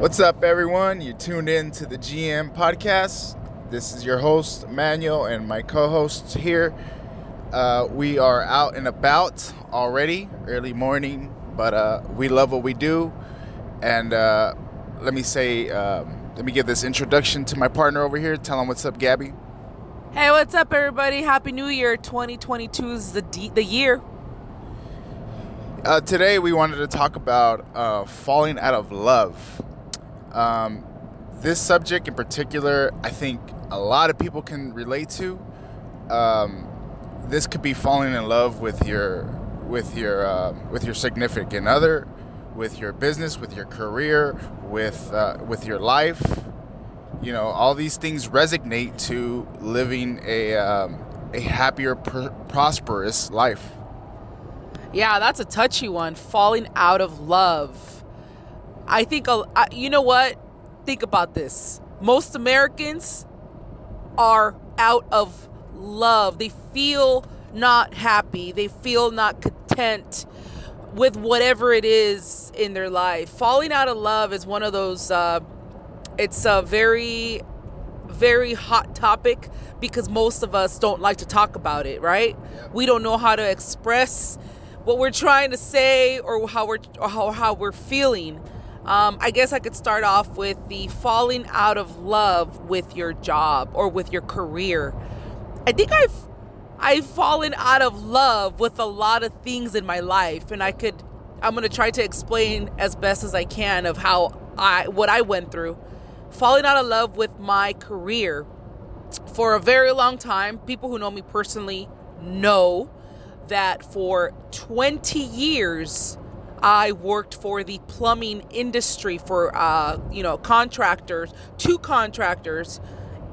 What's up, everyone? You tuned in to the GM podcast. This is your host, Emmanuel, and my co-hosts here. We are out and about already, early morning, but we love what we do. And let me give this introduction to my partner over here. Tell him what's up, Gabby. Hey, what's up, everybody? Happy New Year. 2022 is the year. Today, we wanted to talk about falling out of love. This subject in particular, I think a lot of people can relate to. This could be falling in love with your significant other, with your business, with your career, with your life. You know, all these things resonate to living a happier, prosperous life. Yeah, that's a touchy one. Falling out of love. I think, you know what? Think about this. Most Americans are out of love. They feel not happy. They feel not content with whatever it is in their life. Falling out of love is one of those, it's a very, very hot topic because most of us don't like to talk about it, right? Yeah. We don't know how to express what we're trying to say or how we're feeling. I guess I could start off with the falling out of love with your job or with your career. I think I've fallen out of love with a lot of things in my life, and I'm going to try to explain as best as I can of what I went through. Falling out of love with my career for a very long time. People who know me personally know that for 20 years I worked for the plumbing industry for, two contractors,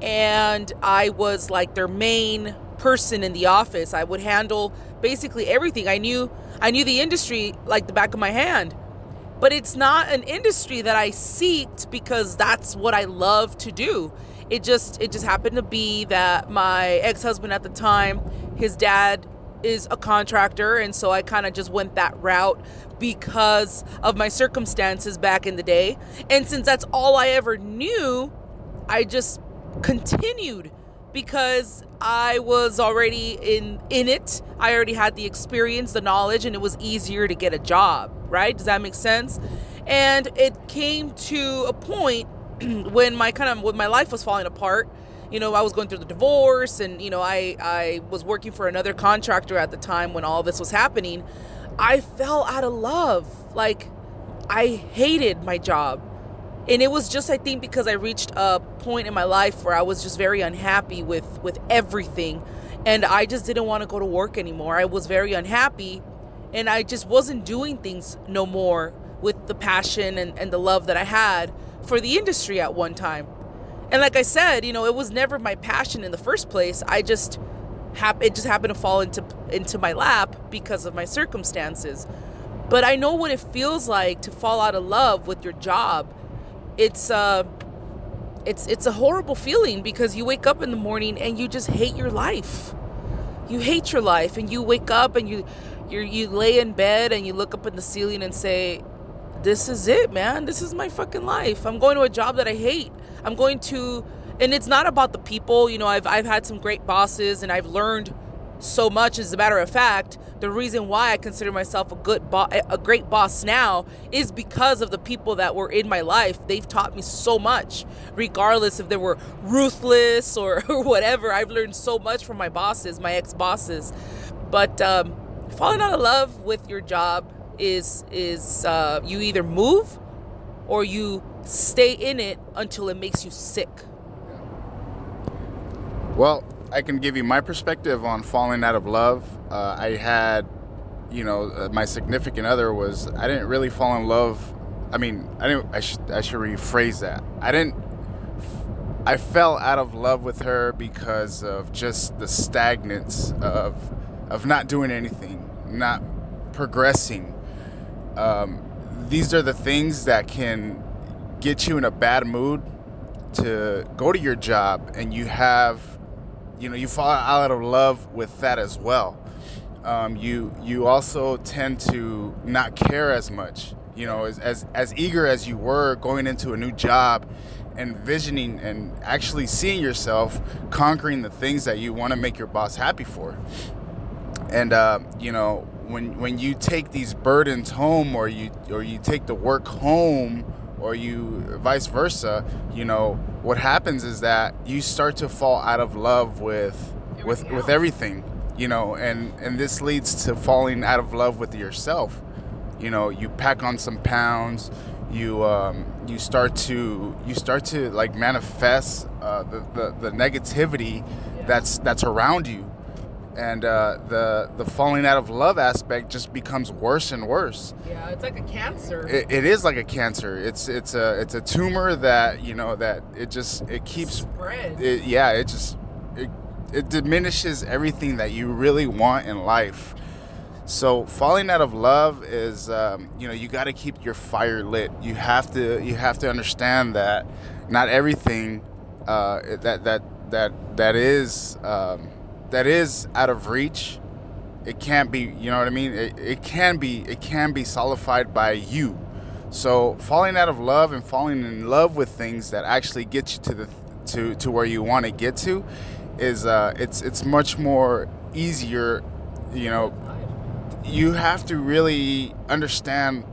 and I was like their main person in the office. I would handle basically everything. I knew the industry like the back of my hand, but it's not an industry that I seeked because that's what I love to do. It just happened to be that my ex-husband at the time, his dad is a contractor, and so I kind of just went that route because of my circumstances back in the day. And since that's all I ever knew, I just continued because I was already in it. I already had the experience, the knowledge, and it was easier to get a job, right? Does that make sense? And it came to a point when my life was falling apart. You know, I was going through the divorce, and, you know, I was working for another contractor at the time when all this was happening. I fell out of love. Like, I hated my job. And it was just, I think, because I reached a point in my life where I was just very unhappy with everything. And I just didn't want to go to work anymore. I was very unhappy, and I just wasn't doing things no more with the passion and the love that I had for the industry at one time. And like I said, you know, it was never my passion in the first place. It just happened to fall into my lap because of my circumstances. But I know what it feels like to fall out of love with your job. It's a horrible feeling because you wake up in the morning and you just hate your life. You hate your life, and you wake up and you lay in bed and you look up in the ceiling and say, this is it, man. This is my fucking life. I'm going to a job that I hate. And it's not about the people. You know, I've had some great bosses, and I've learned so much. As a matter of fact, the reason why I consider myself a great boss now is because of the people that were in my life. They've taught me so much, regardless if they were ruthless or whatever. I've learned so much from my bosses, my ex-bosses. But falling out of love with your job is you either move or you stay in it until it makes you sick. Well, I can give you my perspective on falling out of love. I had, my significant other I didn't really fall in love. I should rephrase that. I fell out of love with her because of just the stagnance of not doing anything, not progressing. These are the things that can get you in a bad mood to go to your job, and you fall out of love with that as well. You also tend to not care as much. You know, as eager as you were going into a new job, envisioning and actually seeing yourself conquering the things that you want to make your boss happy for. And you know, when you take these burdens home, or you take the work home, or you vice versa, you know, what happens is that you start to fall out of love with everything, you know, and this leads to falling out of love with yourself. You know, you pack on some pounds, you start to like manifest the negativity that's around you, and the falling out of love aspect just becomes worse and worse. Yeah, it's like a cancer. It is like a cancer. It's a tumor that, you know, that it keeps spread. It diminishes everything that you really want in life. So falling out of love is, you know, you got to keep your fire lit. You have to understand that not everything that is out of reach. It can't be, you know what I mean? It can be solidified by you. So falling out of love and falling in love with things that actually get you to where you want to get to is it's much more easier. You know, you have to really understand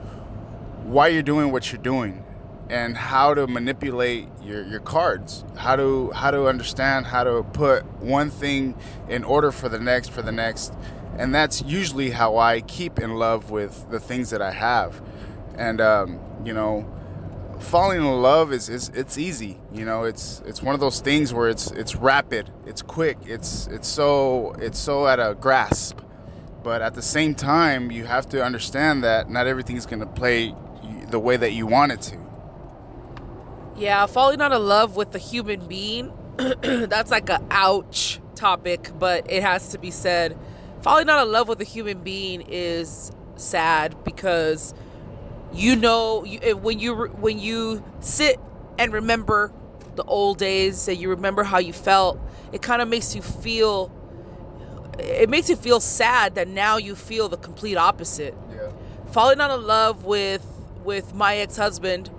why you're doing what you're doing, and how to manipulate your cards, how to understand how to put one thing in order for the next. And that's usually how I keep in love with the things that I have. And you know, falling in love is it's easy. You know, it's one of those things where it's rapid, it's quick, it's so at a grasp. But at the same time, you have to understand that not everything's going to play the way that you want it to. Yeah, falling out of love with the human being, that's like a ouch topic, but it has to be said. Falling out of love with a human being is sad, because you know, when you sit and remember the old days and you remember how you felt, it kind of makes you feel sad that now you feel the complete opposite. Yeah. Falling out of love with my ex-husband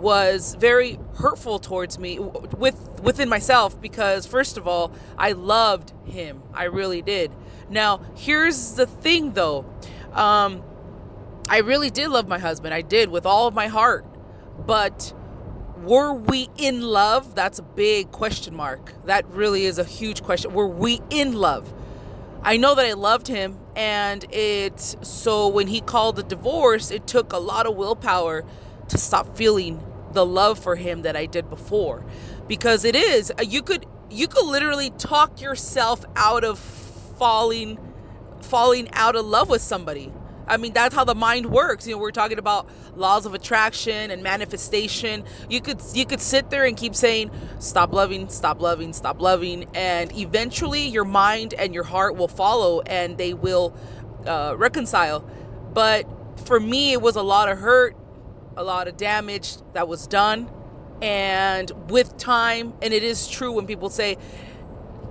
was very hurtful towards me within myself, because first of all, I loved him. I really did. Now, here's the thing though. I really did love my husband. I did, with all of my heart. But were we in love? That's a big question mark. That really is a huge question. Were we in love? I know that I loved him, and so when he called the divorce, it took a lot of willpower to stop feeling the love for him that I did before. Because it is, you could literally talk yourself out of falling out of love with somebody. I mean, that's how the mind works. You know, we're talking about laws of attraction and manifestation. You could sit there and keep saying, stop loving, stop loving, stop loving. And eventually your mind and your heart will follow, and they will reconcile. But for me, it was a lot of hurt, a lot of damage that was done. And with time, and it is true when people say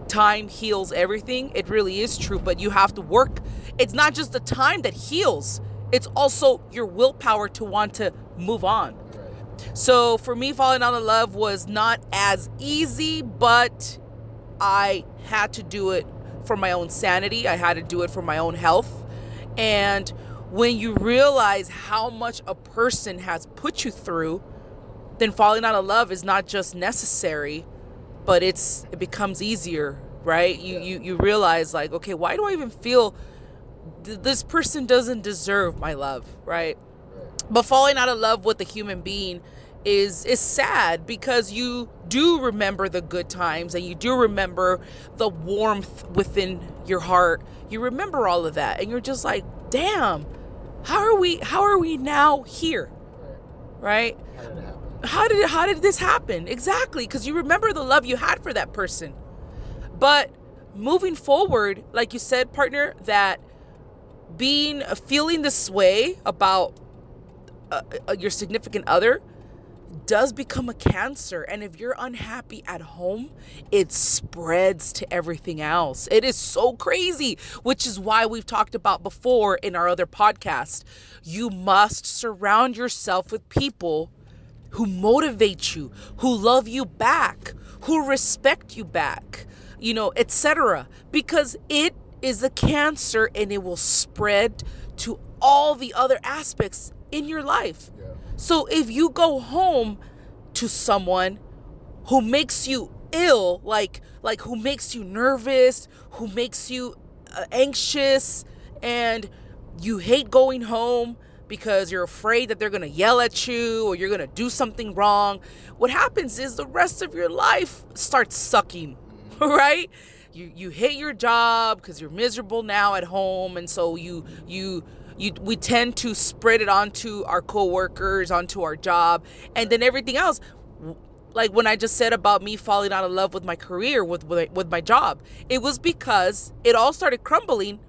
time heals everything, it really is true, but you have to work. It's not just the time that heals, it's also your willpower to want to move on. Right. So for me, falling out of love was not as easy, but I had to do it for my own sanity. I had to do it for my own health. And when you realize how much a person has put you through, then falling out of love is not just necessary, but it becomes easier, right? You realize, like, okay, why do I even feel this person doesn't deserve my love, right? But falling out of love with a human being is sad, because you do remember the good times, and you do remember the warmth within your heart. You remember all of that, and you're just like, damn, how are we now here, right? How did this happen? Exactly, because you remember the love you had for that person. But moving forward, like you said, partner, that feeling this way about your significant other, does become a cancer. And if you're unhappy at home, it spreads to everything else. It is so crazy, which is why we've talked about before in our other podcast. You must surround yourself with people who motivate you, who love you back, who respect you back, etc. Because it is a cancer and it will spread to all the other aspects in your life. Yeah. So if you go home to someone who makes you ill, like who makes you nervous, who makes you anxious, and you hate going home because you're afraid that they're going to yell at you or you're going to do something wrong, what happens is the rest of your life starts sucking, right? You hate your job because you're miserable now at home, and so we tend to spread it onto our coworkers, onto our job, and then everything else. Like when I just said about me falling out of love with my career, with my job, it was because it all started crumbling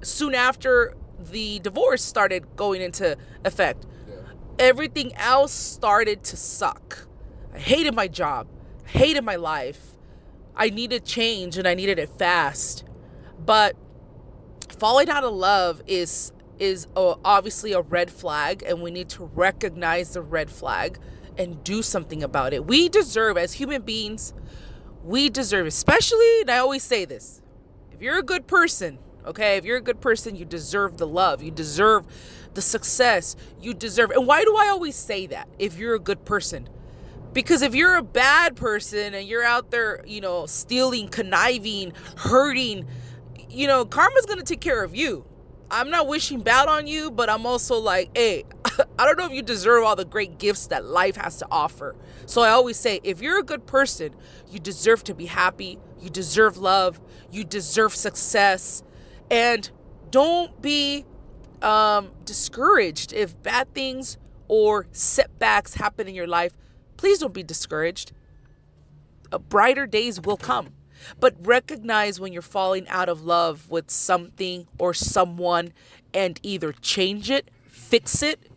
soon after the divorce started going into effect. Yeah. Everything else started to suck. I hated my job, hated my life. I needed change and I needed it fast. But falling out of love is obviously a red flag, and we need to recognize the red flag and do something about it. We deserve, as human beings, especially, and I always say this, if you're a good person, okay, if you're a good person, you deserve the love, you deserve the success, and why do I always say that, if you're a good person? Because if you're a bad person and you're out there, stealing, conniving, hurting, karma's going to take care of you. I'm not wishing bad on you, but I'm also like, hey, I don't know if you deserve all the great gifts that life has to offer. So I always say, if you're a good person, you deserve to be happy. You deserve love. You deserve success. And don't be discouraged if bad things or setbacks happen in your life. Please don't be discouraged. Brighter days will come. But recognize when you're falling out of love with something or someone and either change it, fix it,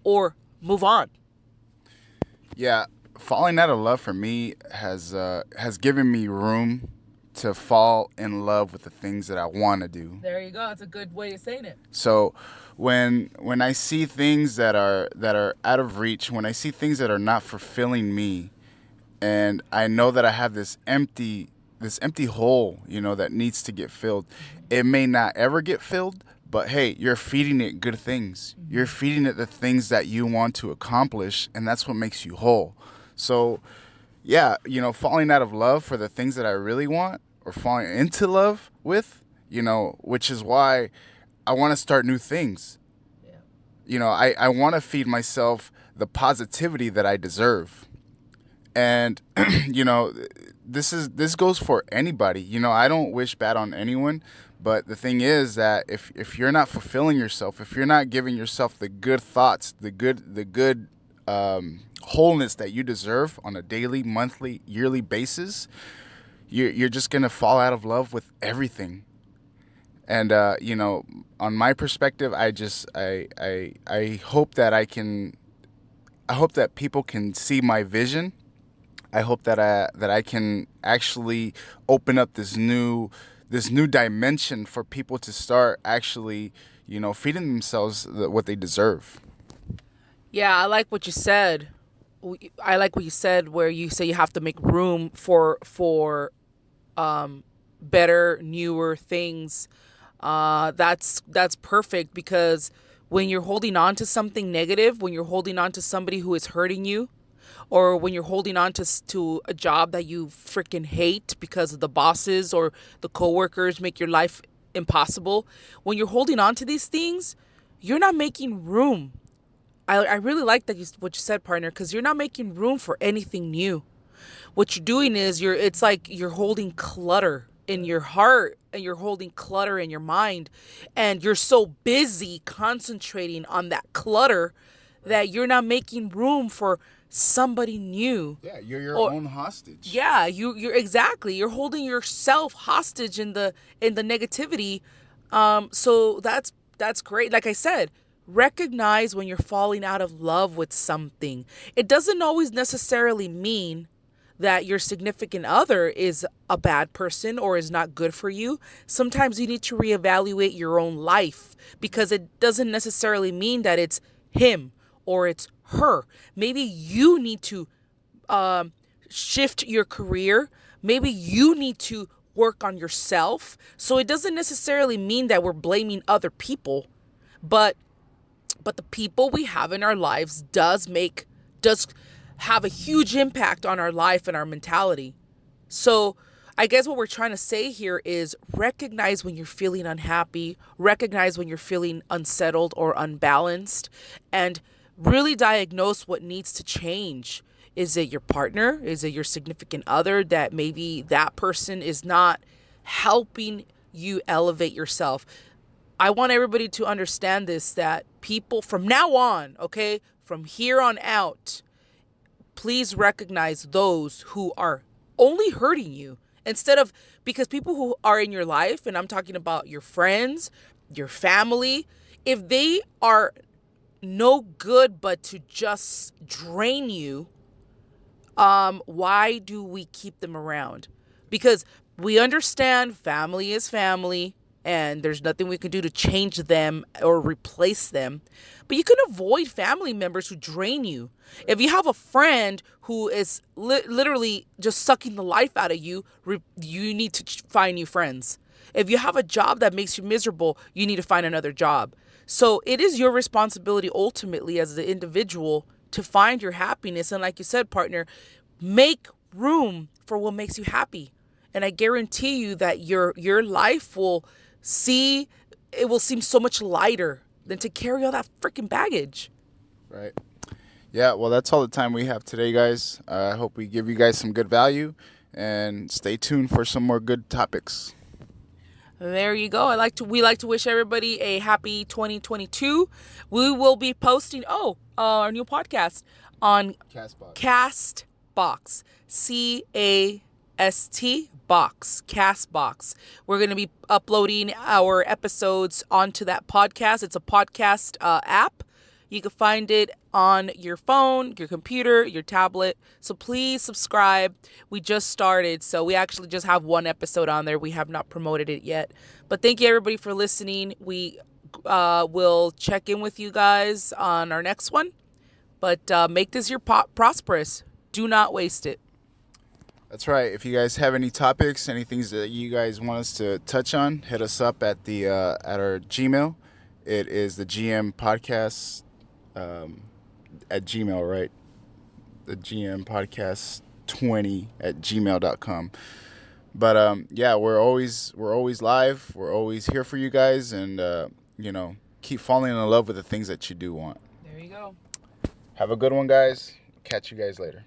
or move on. Yeah, falling out of love for me has given me room to fall in love with the things that I want to do. There you go. That's a good way of saying it. So when I see things that are out of reach, when I see things that are not fulfilling me, and I know that I have this empty hole, that needs to get filled. It may not ever get filled, but hey, you're feeding it good things. You're feeding it the things that you want to accomplish, and that's what makes you whole. So, yeah, falling out of love for the things that I really want, or falling into love with, which is why I want to start new things. Yeah. I want to feed myself the positivity that I deserve. And, this goes for anybody. I don't wish bad on anyone, but the thing is that if you're not fulfilling yourself, if you're not giving yourself the good thoughts, the good wholeness that you deserve on a daily, monthly, yearly basis, you're just gonna fall out of love with everything. And on my perspective, I hope that I hope that people can see my vision. I hope that I can actually open up this new dimension for people to start actually, feeding themselves what they deserve. Yeah, I like what you said. I like what you said, where you say you have to make room for better, newer things. That's perfect, because when you're holding on to something negative, when you're holding on to somebody who is hurting you, or when you're holding on to a job that you freaking hate because of the bosses or the coworkers make your life impossible, when you're holding on to these things, you're not making room. I really like that what you said, partner, because you're not making room for anything new. What you're doing is it's like you're holding clutter in your heart, and you're holding clutter in your mind, and you're so busy concentrating on that clutter that you're not making room for somebody new. Yeah, you're your own hostage. Yeah, you're exactly. You're holding yourself hostage in the negativity. So that's great. Like I said, recognize when you're falling out of love with something. It doesn't always necessarily mean that your significant other is a bad person or is not good for you. Sometimes you need to reevaluate your own life, because it doesn't necessarily mean that it's him or it's her. Maybe you need to shift your career. Maybe you need to work on yourself. So it doesn't necessarily mean that we're blaming other people, but the people we have in our lives does have a huge impact on our life and our mentality. So I guess what we're trying to say here is recognize when you're feeling unhappy, recognize when you're feeling unsettled or unbalanced, and really diagnose what needs to change. Is it your partner? Is it your significant other that maybe that person is not helping you elevate yourself? I want everybody to understand this, that people from now on, okay, from here on out, please recognize those who are only hurting you, instead of, because people who are in your life, and I'm talking about your friends, your family, if they are no good but to just drain you, why do we keep them around? Because we understand family is family and there's nothing we can do to change them or replace them. But you can avoid family members who drain you. If you have a friend who is literally just sucking the life out of you, you need to find new friends. If you have a job that makes you miserable, you need to find another job. So it is your responsibility ultimately as the individual to find your happiness. And like you said, partner, make room for what makes you happy. And I guarantee you that your life will seem so much lighter than to carry all that freaking baggage. Right. Yeah, well, that's all the time we have today, guys. I hope we give you guys some good value, and stay tuned for some more good topics. There you go. We like to wish everybody a happy 2022. We will be posting our new podcast on Castbox. CAST box. Castbox. We're going to be uploading our episodes onto that podcast. It's a podcast app. You can find it on your phone, your computer, your tablet. So please subscribe. We just started, so we actually just have one episode on there. We have not promoted it yet. But thank you, everybody, for listening. We will check in with you guys on our next one. But make this year prosperous. Do not waste it. That's right. If you guys have any topics, any things that you guys want us to touch on, hit us up at the at our Gmail. It is the GM podcast at Gmail, right? The thegmpodcast21 at gmail.com. But yeah, we're always live. We're always here for you guys, and keep falling in love with the things that you do want. There you go. Have a good one, guys. Catch you guys later.